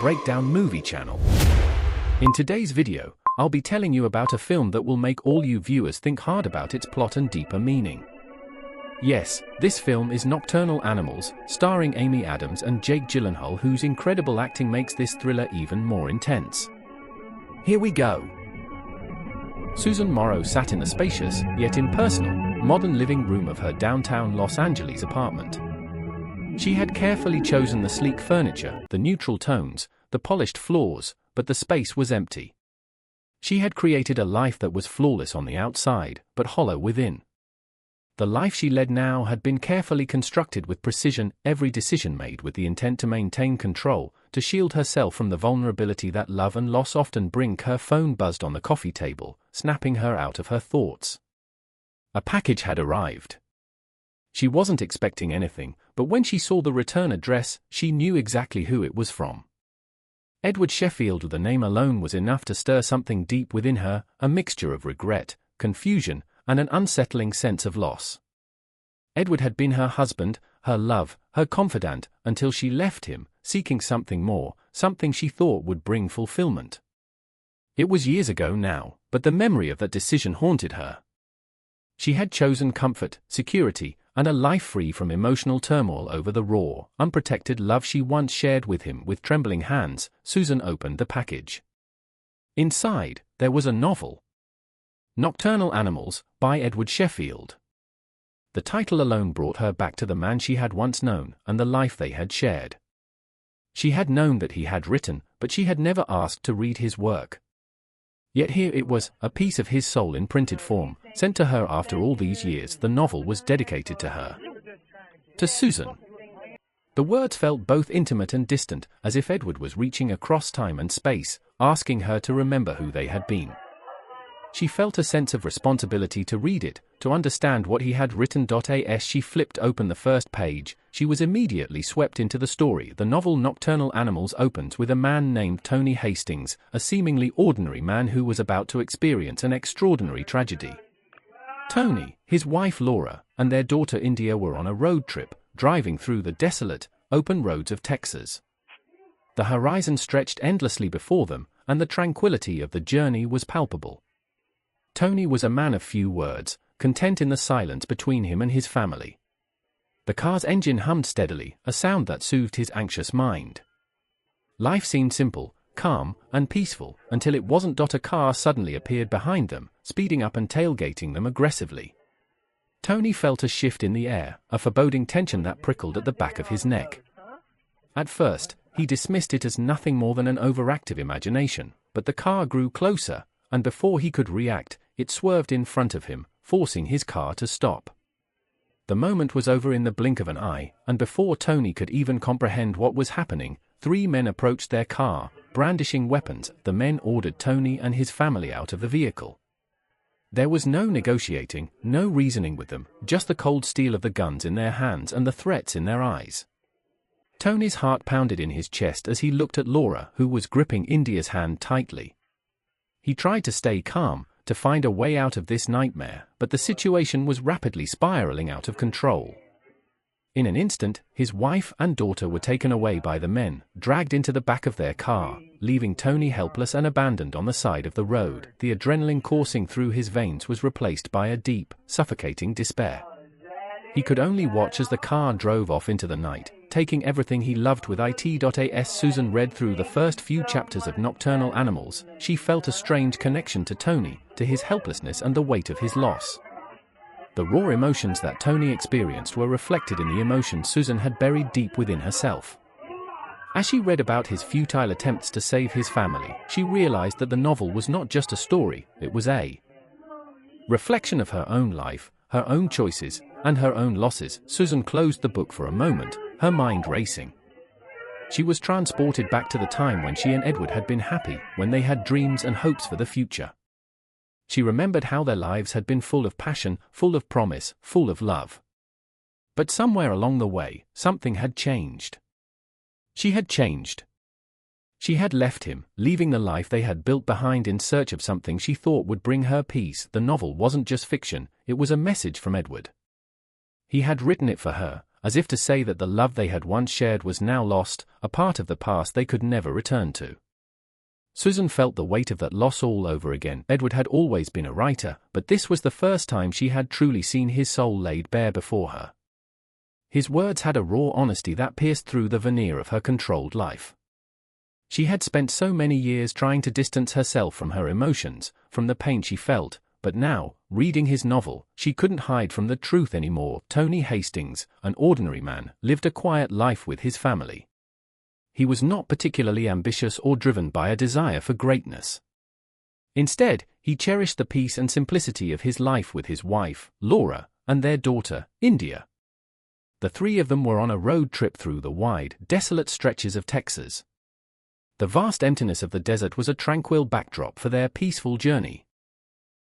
Breakdown Movie channel. In today's video, I'll be telling you about a film that will make all you viewers think hard about its plot and deeper meaning. Yes, this film is Nocturnal Animals, starring Amy Adams and Jake Gyllenhaal, whose incredible acting makes this thriller even more intense. Here we go. Susan Morrow sat in the spacious, yet impersonal, modern living room of her downtown Los Angeles apartment. She had carefully chosen the sleek furniture, the neutral tones, the polished floors, but the space was empty. She had created a life that was flawless on the outside, but hollow within. The life she led now had been carefully constructed with precision, every decision made with the intent to maintain control, to shield herself from the vulnerability that love and loss often bring. Her phone buzzed on the coffee table, snapping her out of her thoughts. A package had arrived. She wasn't expecting anything, but when she saw the return address, she knew exactly who it was from. Edward Sheffield. The name alone was enough to stir something deep within her, a mixture of regret, confusion, and an unsettling sense of loss. Edward had been her husband, her love, her confidant, until she left him, seeking something more, something she thought would bring fulfillment. It was years ago now, but the memory of that decision haunted her. She had chosen comfort, security, and a life free from emotional turmoil over the raw, unprotected love she once shared with him. With trembling hands, Susan opened the package. Inside, there was a novel. Nocturnal Animals, by Edward Sheffield. The title alone brought her back to the man she had once known and the life they had shared. She had known that he had written, but she had never asked to read his work. Yet here it was, a piece of his soul in printed form, sent to her after all these years. The novel was dedicated to her. To Susan. The words felt both intimate and distant, as if Edward was reaching across time and space, asking her to remember who they had been. She felt a sense of responsibility to read it, to understand what he had written. As she flipped open the first page, she was immediately swept into the story. The novel Nocturnal Animals opens with a man named Tony Hastings, a seemingly ordinary man who was about to experience an extraordinary tragedy. Tony, his wife Laura, and their daughter India were on a road trip, driving through the desolate, open roads of Texas. The horizon stretched endlessly before them, and the tranquility of the journey was palpable. Tony was a man of few words, content in the silence between him and his family. The car's engine hummed steadily, a sound that soothed his anxious mind. Life seemed simple, calm, and peaceful, until it wasn't. A car suddenly appeared behind them, speeding up and tailgating them aggressively. Tony felt a shift in the air, a foreboding tension that prickled at the back of his neck. At first, he dismissed it as nothing more than an overactive imagination, but the car grew closer, and before he could react, it swerved in front of him, forcing his car to stop. The moment was over in the blink of an eye, and before Tony could even comprehend what was happening, 3 men approached their car, brandishing weapons. The men ordered Tony and his family out of the vehicle. There was no negotiating, no reasoning with them, just the cold steel of the guns in their hands and the threats in their eyes. Tony's heart pounded in his chest as he looked at Laura, who was gripping India's hand tightly. He tried to stay calm, to find a way out of this nightmare, but the situation was rapidly spiraling out of control. In an instant, his wife and daughter were taken away by the men, dragged into the back of their car, leaving Tony helpless and abandoned on the side of the road. The adrenaline coursing through his veins was replaced by a deep, suffocating despair. He could only watch as the car drove off into the night, taking everything he loved with it. As Susan read through the first few chapters of Nocturnal Animals, she felt a strange connection to Tony, to his helplessness and the weight of his loss. The raw emotions that Tony experienced were reflected in the emotions Susan had buried deep within herself. As she read about his futile attempts to save his family, she realized that the novel was not just a story, it was a reflection of her own life, her own choices, and her own losses. Susan closed the book for a moment, her mind racing. She was transported back to the time when she and Edward had been happy, when they had dreams and hopes for the future. She remembered how their lives had been full of passion, full of promise, full of love. But somewhere along the way, something had changed. She had changed. She had left him, leaving the life they had built behind in search of something she thought would bring her peace. The novel wasn't just fiction, it was a message from Edward. He had written it for her, as if to say that the love they had once shared was now lost, a part of the past they could never return to. Susan felt the weight of that loss all over again. Edward had always been a writer, but this was the first time she had truly seen his soul laid bare before her. His words had a raw honesty that pierced through the veneer of her controlled life. She had spent so many years trying to distance herself from her emotions, from the pain she felt, but now, reading his novel, she couldn't hide from the truth anymore. Tony Hastings, an ordinary man, lived a quiet life with his family. He was not particularly ambitious or driven by a desire for greatness. Instead, he cherished the peace and simplicity of his life with his wife, Laura, and their daughter, India. The three of them were on a road trip through the wide, desolate stretches of Texas. The vast emptiness of the desert was a tranquil backdrop for their peaceful journey.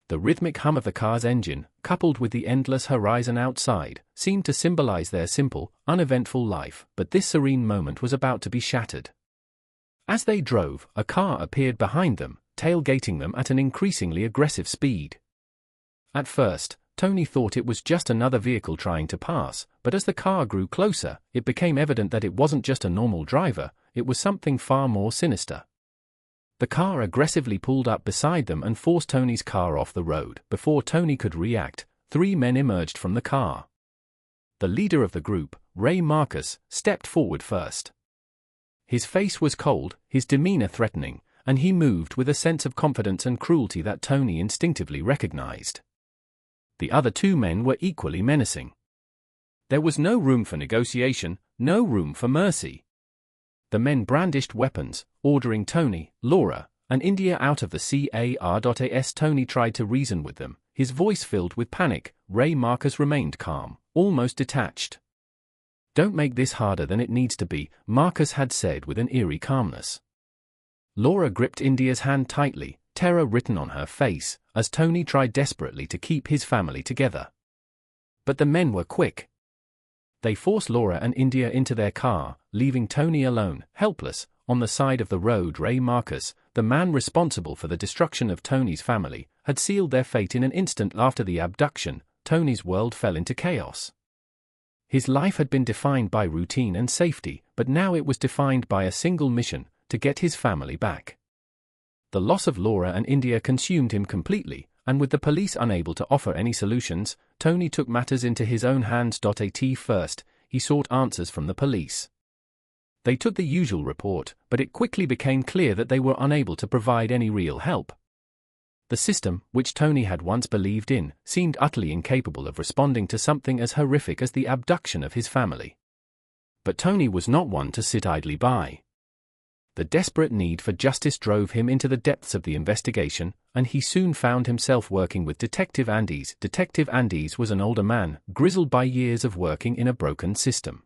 The rhythmic hum of the car's engine, coupled with the endless horizon outside, seemed to symbolize their simple, uneventful life, but this serene moment was about to be shattered. As they drove, a car appeared behind them, tailgating them at an increasingly aggressive speed. At first, Tony thought it was just another vehicle trying to pass, but as the car grew closer, it became evident that it wasn't just a normal driver, it was something far more sinister. The car aggressively pulled up beside them and forced Tony's car off the road. Before Tony could react, three men emerged from the car. The leader of the group, Ray Marcus, stepped forward first. His face was cold, his demeanor threatening, and he moved with a sense of confidence and cruelty that Tony instinctively recognized. The other two men were equally menacing. There was no room for negotiation, no room for mercy. The men brandished weapons, ordering Tony, Laura, and India out of the car. Tony tried to reason with them, his voice filled with panic. Ray Marcus remained calm, almost detached. "Don't make this harder than it needs to be," Marcus had said with an eerie calmness. Laura gripped India's hand tightly, terror written on her face, as Tony tried desperately to keep his family together. But the men were quick. They forced Laura and India into their car, leaving Tony alone, helpless, on the side of the road. Ray Marcus, the man responsible for the destruction of Tony's family, had sealed their fate in an instant. After the abduction, Tony's world fell into chaos. His life had been defined by routine and safety, but now it was defined by a single mission: to get his family back. The loss of Laura and India consumed him completely, and with the police unable to offer any solutions, Tony took matters into his own hands. First, he sought answers from the police. They took the usual report, but it quickly became clear that they were unable to provide any real help. The system, which Tony had once believed in, seemed utterly incapable of responding to something as horrific as the abduction of his family. But Tony was not one to sit idly by. The desperate need for justice drove him into the depths of the investigation, and he soon found himself working with Detective Andes. Detective Andes was an older man, grizzled by years of working in a broken system.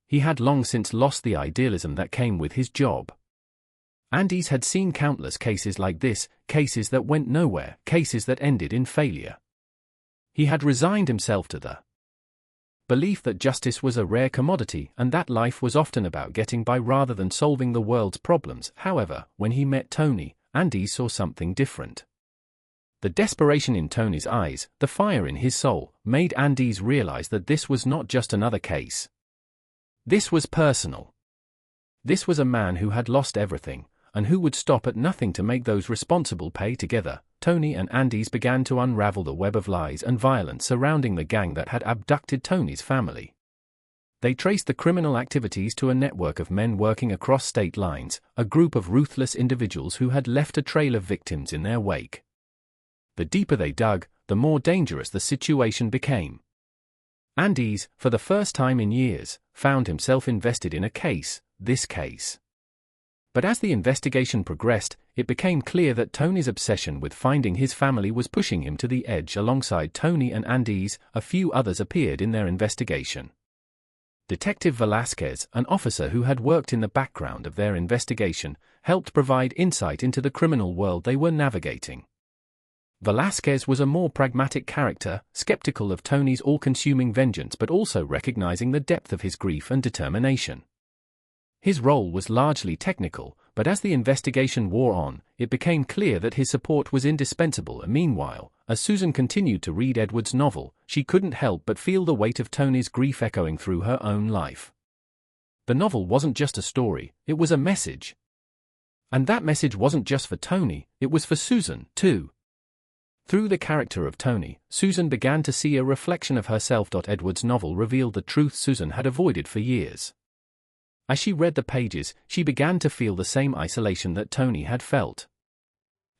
He had long since lost the idealism that came with his job. Andes had seen countless cases like this, cases that went nowhere, cases that ended in failure. He had resigned himself to the belief that justice was a rare commodity and that life was often about getting by rather than solving the world's problems. However, when he met Tony, Andes saw something different. The desperation in Tony's eyes, the fire in his soul, made Andes realize that this was not just another case. This was personal. This was a man who had lost everything, and who would stop at nothing to make those responsible pay. Together, Tony and Andes began to unravel the web of lies and violence surrounding the gang that had abducted Tony's family. They traced the criminal activities to a network of men working across state lines, a group of ruthless individuals who had left a trail of victims in their wake. The deeper they dug, the more dangerous the situation became. Andes, for the first time in years, found himself invested in a case, this case. But as the investigation progressed, it became clear that Tony's obsession with finding his family was pushing him to the edge. Alongside Tony and Andes, a few others appeared in their investigation. Detective Velasquez, an officer who had worked in the background of their investigation, helped provide insight into the criminal world they were navigating. Velasquez was a more pragmatic character, skeptical of Tony's all-consuming vengeance but also recognizing the depth of his grief and determination. His role was largely technical, but as the investigation wore on, it became clear that his support was indispensable. Meanwhile, as Susan continued to read Edward's novel, she couldn't help but feel the weight of Tony's grief echoing through her own life. The novel wasn't just a story, it was a message. And that message wasn't just for Tony, it was for Susan, too. Through the character of Tony, Susan began to see a reflection of herself. Edward's novel revealed the truth Susan had avoided for years. As she read the pages, she began to feel the same isolation that Tony had felt.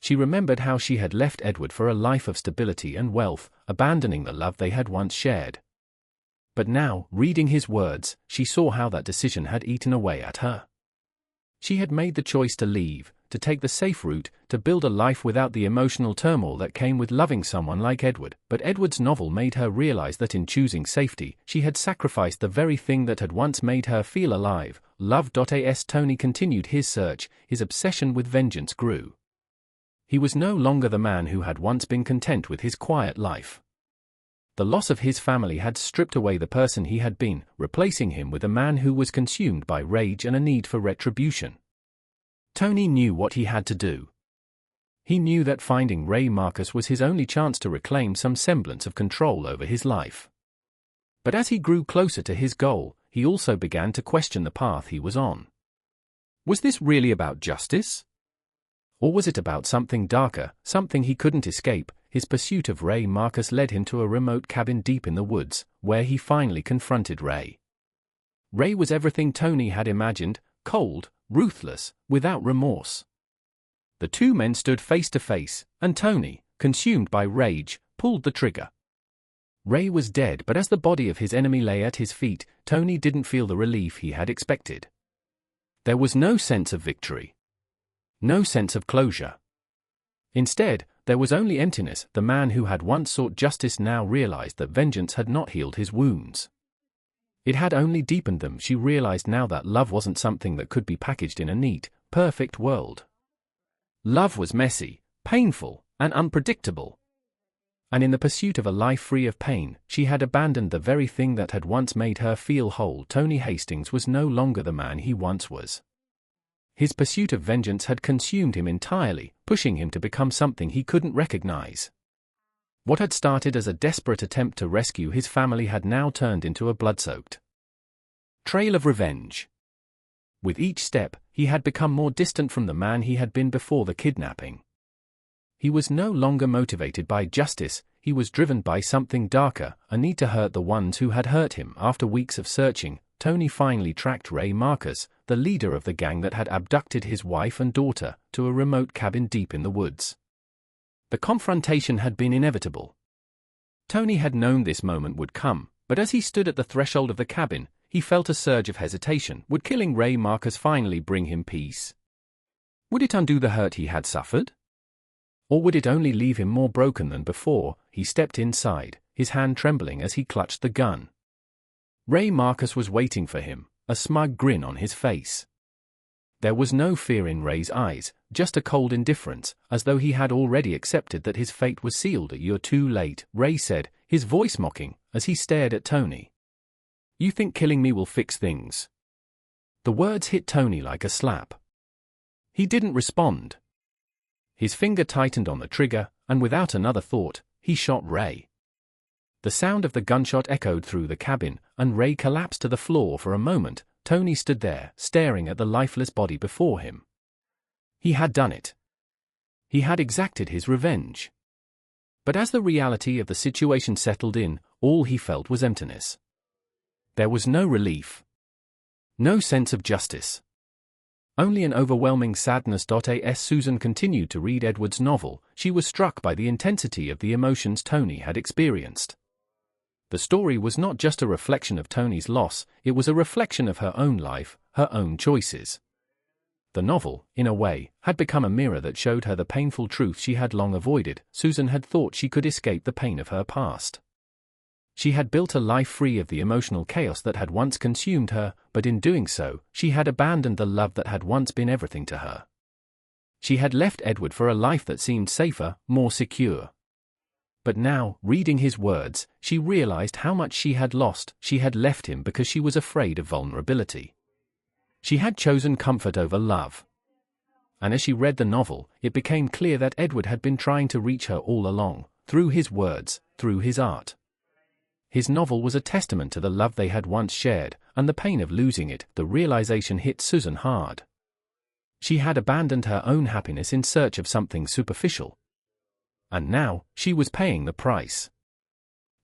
She remembered how she had left Edward for a life of stability and wealth, abandoning the love they had once shared. But now, reading his words, she saw how that decision had eaten away at her. She had made the choice to leave, to take the safe route, to build a life without the emotional turmoil that came with loving someone like Edward. But Edward's novel made her realize that in choosing safety, she had sacrificed the very thing that had once made her feel alive, love. As Tony continued his search, his obsession with vengeance grew. He was no longer the man who had once been content with his quiet life. The loss of his family had stripped away the person he had been, replacing him with a man who was consumed by rage and a need for retribution. Tony knew what he had to do. He knew that finding Ray Marcus was his only chance to reclaim some semblance of control over his life. But as he grew closer to his goal, he also began to question the path he was on. Was this really about justice? Or was it about something darker, something he couldn't escape? His pursuit of Ray Marcus led him to a remote cabin deep in the woods, where he finally confronted Ray. Ray was everything Tony had imagined, cold, ruthless, without remorse. The two men stood face to face, and Tony, consumed by rage, pulled the trigger. Ray was dead, but as the body of his enemy lay at his feet, Tony didn't feel the relief he had expected. There was no sense of victory. No sense of closure. Instead, there was only emptiness. The man who had once sought justice now realized that vengeance had not healed his wounds. It had only deepened them. She realized now that love wasn't something that could be packaged in a neat, perfect world. Love was messy, painful, and unpredictable. And in the pursuit of a life free of pain, she had abandoned the very thing that had once made her feel whole. Tony Hastings was no longer the man he once was. His pursuit of vengeance had consumed him entirely, pushing him to become something he couldn't recognize. What had started as a desperate attempt to rescue his family had now turned into a blood-soaked trail of revenge. With each step, he had become more distant from the man he had been before the kidnapping. He was no longer motivated by justice, he was driven by something darker, a need to hurt the ones who had hurt him. After weeks of searching, Tony finally tracked Ray Marcus, the leader of the gang that had abducted his wife and daughter, to a remote cabin deep in the woods. The confrontation had been inevitable. Tony had known this moment would come, but as he stood at the threshold of the cabin, he felt a surge of hesitation. Would killing Ray Marcus finally bring him peace? Would it undo the hurt he had suffered? Or would it only leave him more broken than before? He stepped inside, his hand trembling as he clutched the gun. Ray Marcus was waiting for him, a smug grin on his face. There was no fear in Ray's eyes, just a cold indifference, as though he had already accepted that his fate was sealed. "You're too late," Ray said, his voice mocking, as he stared at Tony. "You think killing me will fix things?" The words hit Tony like a slap. He didn't respond. His finger tightened on the trigger, and without another thought, he shot Ray. The sound of the gunshot echoed through the cabin, and Ray collapsed to the floor. For a moment, Tony stood there, staring at the lifeless body before him. He had done it. He had exacted his revenge. But as the reality of the situation settled in, all he felt was emptiness. There was no relief. No sense of justice. Only an overwhelming sadness. As Susan continued to read Edward's novel, she was struck by the intensity of the emotions Tony had experienced. The story was not just a reflection of Tony's loss, it was a reflection of her own life, her own choices. The novel, in a way, had become a mirror that showed her the painful truth she had long avoided. Susan had thought she could escape the pain of her past. She had built a life free of the emotional chaos that had once consumed her, but in doing so, she had abandoned the love that had once been everything to her. She had left Edward for a life that seemed safer, more secure. But now, reading his words, she realized how much she had lost. She had left him because she was afraid of vulnerability. She had chosen comfort over love. And as she read the novel, it became clear that Edward had been trying to reach her all along, through his words, through his art. His novel was a testament to the love they had once shared, and the pain of losing it. The realization hit Susan hard. She had abandoned her own happiness in search of something superficial. And now, she was paying the price.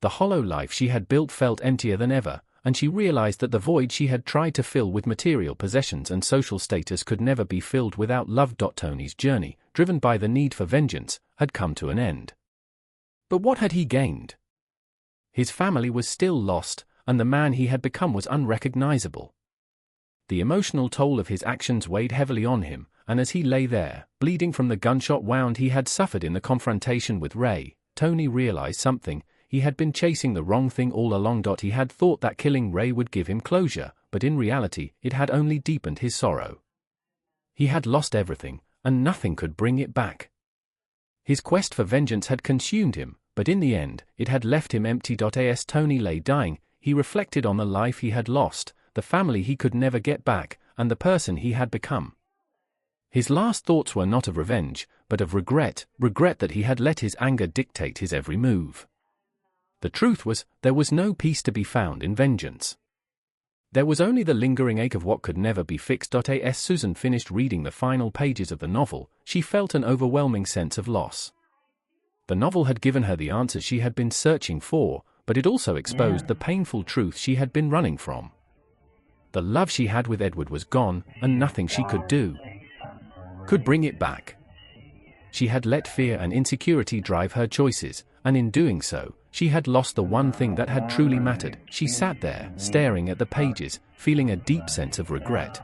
The hollow life she had built felt emptier than ever, and she realized that the void she had tried to fill with material possessions and social status could never be filled without love. Tony's journey, driven by the need for vengeance, had come to an end. But what had he gained? His family was still lost, and the man he had become was unrecognizable. The emotional toll of his actions weighed heavily on him, and as he lay there, bleeding from the gunshot wound he had suffered in the confrontation with Ray, Tony realized something. He had been chasing the wrong thing all along. He had thought that killing Ray would give him closure, but in reality, it had only deepened his sorrow. He had lost everything, and nothing could bring it back. His quest for vengeance had consumed him, but in the end, it had left him empty. As Tony lay dying, he reflected on the life he had lost, the family he could never get back, and the person he had become. His last thoughts were not of revenge, but of regret that he had let his anger dictate his every move. The truth was, there was no peace to be found in vengeance. There was only the lingering ache of what could never be fixed. As Susan finished reading the final pages of the novel, she felt an overwhelming sense of loss. The novel had given her the answers she had been searching for, but it also exposed the painful truth she had been running from. The love she had with Edward was gone, and nothing she could do could bring it back. She had let fear and insecurity drive her choices, and in doing so, she had lost the one thing that had truly mattered. She sat there, staring at the pages, feeling a deep sense of regret.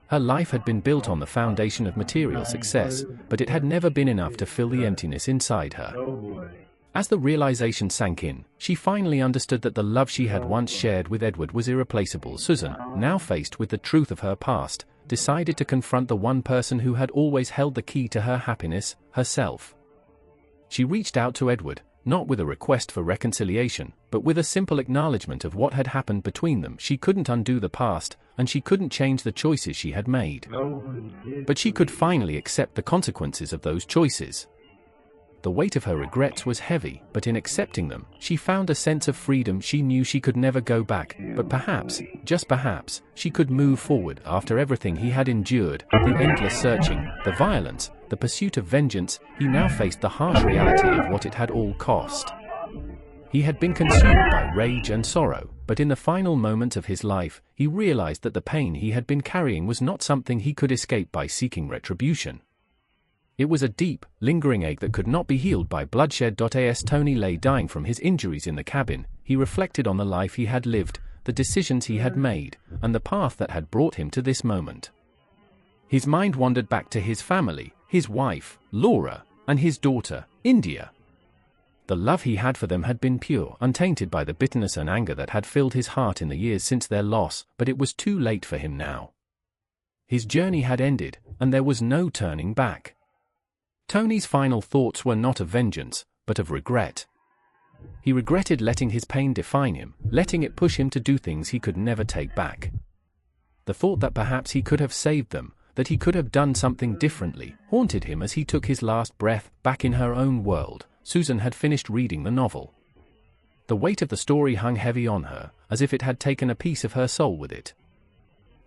Her life had been built on the foundation of material success, but it had never been enough to fill the emptiness inside her. As the realization sank in, she finally understood that the love she had once shared with Edward was irreplaceable. Susan, now faced with the truth of her past, decided to confront the one person who had always held the key to her happiness, herself. She reached out to Edward, not with a request for reconciliation, but with a simple acknowledgement of what had happened between them. She couldn't undo the past, and she couldn't change the choices she had made. But she could finally accept the consequences of those choices. The weight of her regrets was heavy, but in accepting them, she found a sense of freedom. She knew she could never go back, but perhaps, just perhaps, she could move forward. After everything he had endured, the endless searching, the violence, the pursuit of vengeance, he now faced the harsh reality of what it had all cost. He had been consumed by rage and sorrow, but in the final moments of his life, he realized that the pain he had been carrying was not something he could escape by seeking retribution. It was a deep, lingering ache that could not be healed by bloodshed. As Tony lay dying from his injuries in the cabin, he reflected on the life he had lived, the decisions he had made, and the path that had brought him to this moment. His mind wandered back to his family, his wife, Laura, and his daughter, India. The love he had for them had been pure, untainted by the bitterness and anger that had filled his heart in the years since their loss, but it was too late for him now. His journey had ended, and there was no turning back. Tony's final thoughts were not of vengeance, but of regret. He regretted letting his pain define him, letting it push him to do things he could never take back. The thought that perhaps he could have saved them, that he could have done something differently, haunted him as he took his last breath. Back in her own world, Susan had finished reading the novel. The weight of the story hung heavy on her, as if it had taken a piece of her soul with it.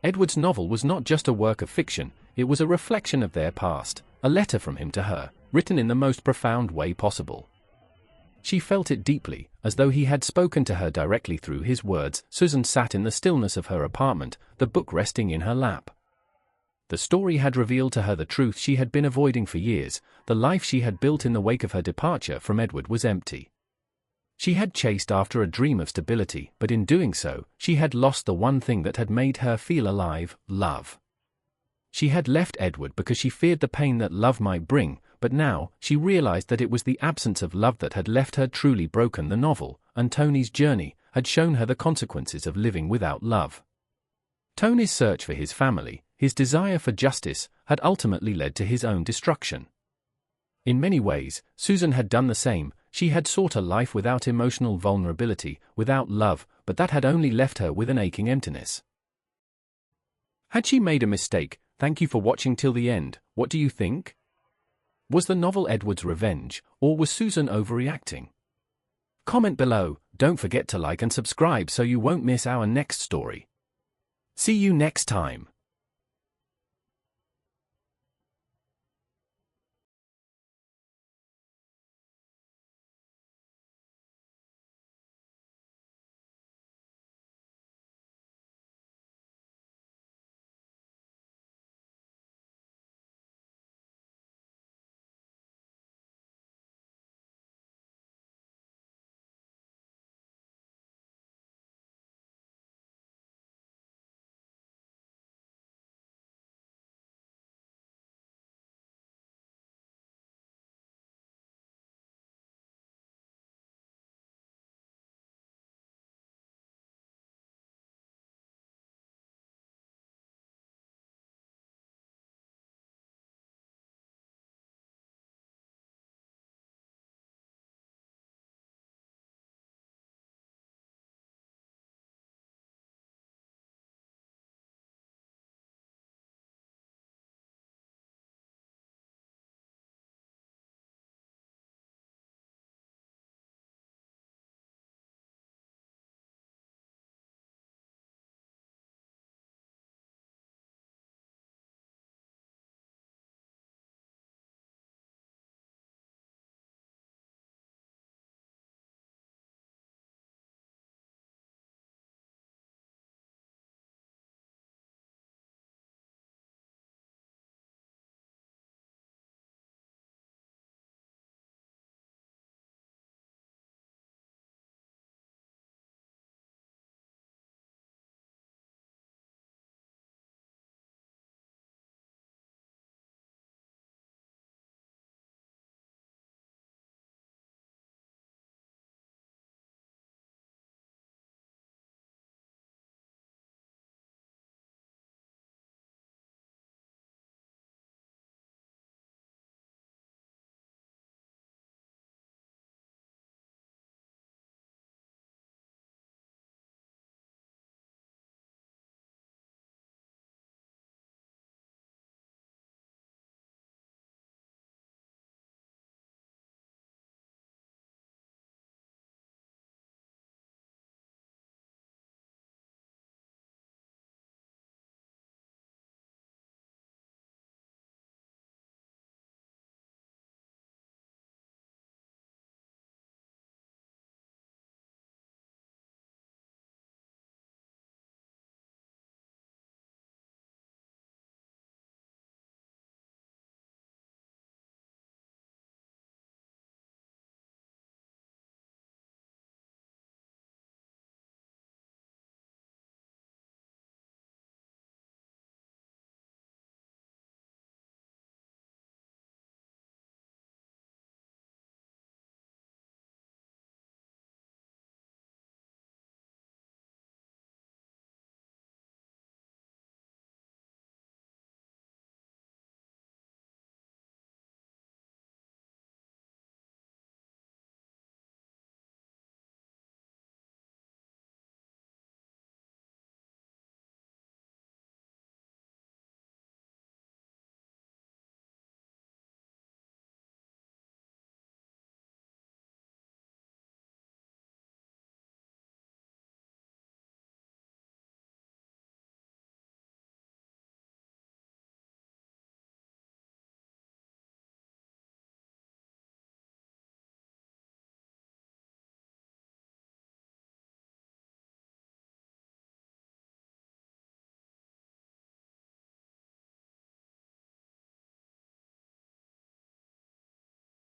Edward's novel was not just a work of fiction, it was a reflection of their past, a letter from him to her, written in the most profound way possible. She felt it deeply, as though he had spoken to her directly through his words. Susan sat in the stillness of her apartment, the book resting in her lap. The story had revealed to her the truth she had been avoiding for years. The life she had built in the wake of her departure from Edward was empty. She had chased after a dream of stability, but in doing so, she had lost the one thing that had made her feel alive: love. She had left Edward because she feared the pain that love might bring, but now, she realized that it was the absence of love that had left her truly broken. The novel, and Tony's journey, had shown her the consequences of living without love. Tony's search for his family, his desire for justice, had ultimately led to his own destruction. In many ways, Susan had done the same. She had sought a life without emotional vulnerability, without love, but that had only left her with an aching emptiness. Had she made a mistake? Thank you for watching till the end. What do you think? Was the novel Edward's revenge, or was Susan overreacting? Comment below. Don't forget to like and subscribe so you won't miss our next story. See you next time.